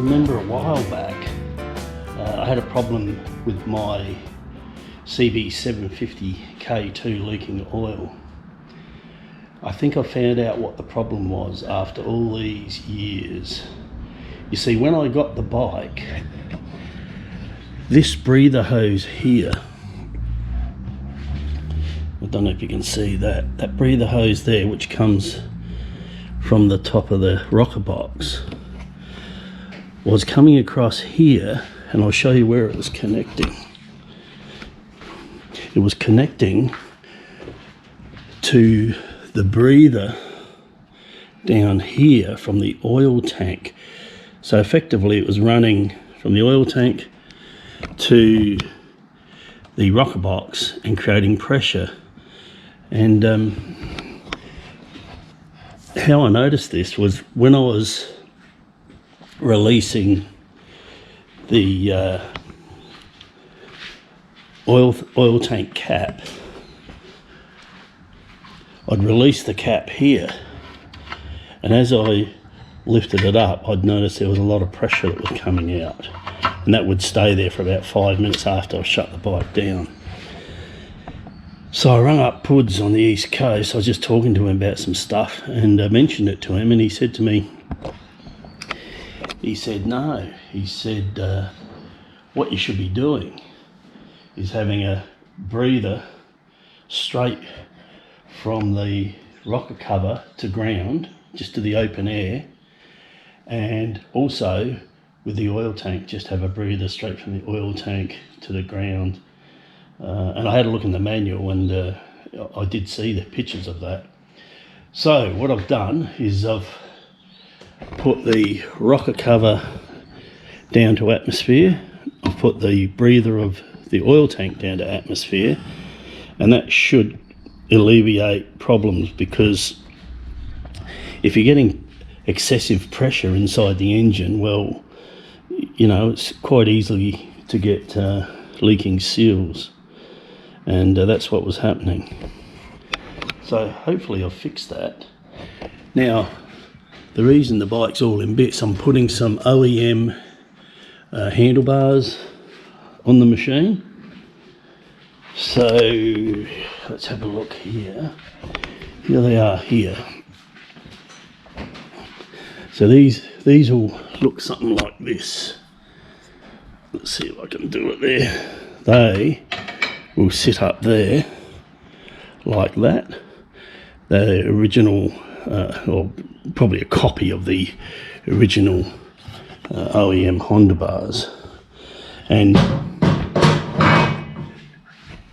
remember a while back, I had a problem with my CB750K2 leaking oil. I think I found out what the problem was after all these years. You see, when I got the bike, this breather hose here, I don't know if you can see that breather hose there, which comes from the top of the rocker box, was coming across here, and I'll show you where it was connecting. It was connecting to the breather down here from the oil tank. So effectively it was running from the oil tank to the rocker box and creating pressure. And how I noticed this was when I was releasing the oil tank cap, I'd release the cap here, and as I lifted it up, I'd notice there was a lot of pressure that was coming out, and that would stay there for about 5 minutes after I shut the bike down. So I rang up Puds on the East Coast. I was just talking to him about some stuff, and I mentioned it to him, and he said to me, no, he said, what you should be doing is having a breather straight from the rocker cover to ground, just to the open air, and also with the oil tank, just have a breather straight from the oil tank to the ground. And I had a look in the manual, and I did see the pictures of that. So what I've done is I've put the rocker cover down to atmosphere, I've put the breather of the oil tank down to atmosphere, and that should alleviate problems, because if you're getting excessive pressure inside the engine, well, you know, it's quite easily to get leaking seals, and that's what was happening. So hopefully I've fixed that. Now, the reason the bike's all in bits, I'm putting some OEM handlebars on the machine. So let's have a look here. Here they are here. So these will look something like this. Let's see if I can do it there. They will sit up there like that. The original, or probably a copy of the original OEM Honda bars. And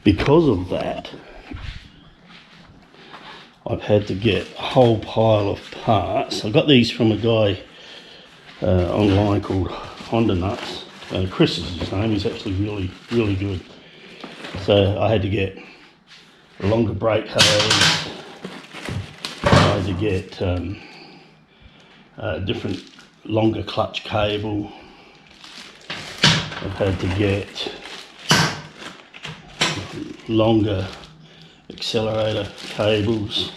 because of that, I've had to get a whole pile of parts. I got these from a guy online called Honda Nuts. Chris is his name. He's actually really good. So I had to get a longer brake hose. I had to get a different longer clutch cable. I've had to get longer accelerator cables,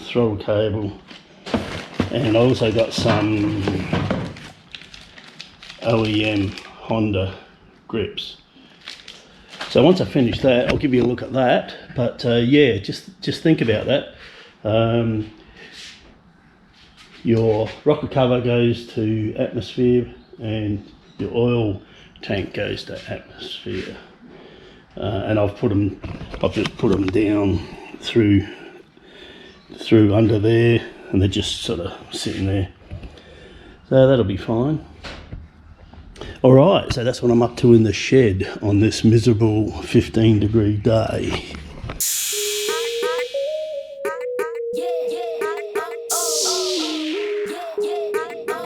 throttle cable, and I also got some OEM Honda grips. So once I finish that, I'll give you a look at that. But yeah, just think about that. Your rocker cover goes to atmosphere, and your oil tank goes to atmosphere. And I've just put them down through under there, and they're just sort of sitting there. So that'll be fine. Alright, so that's what I'm up to in the shed on this miserable 15-degree day.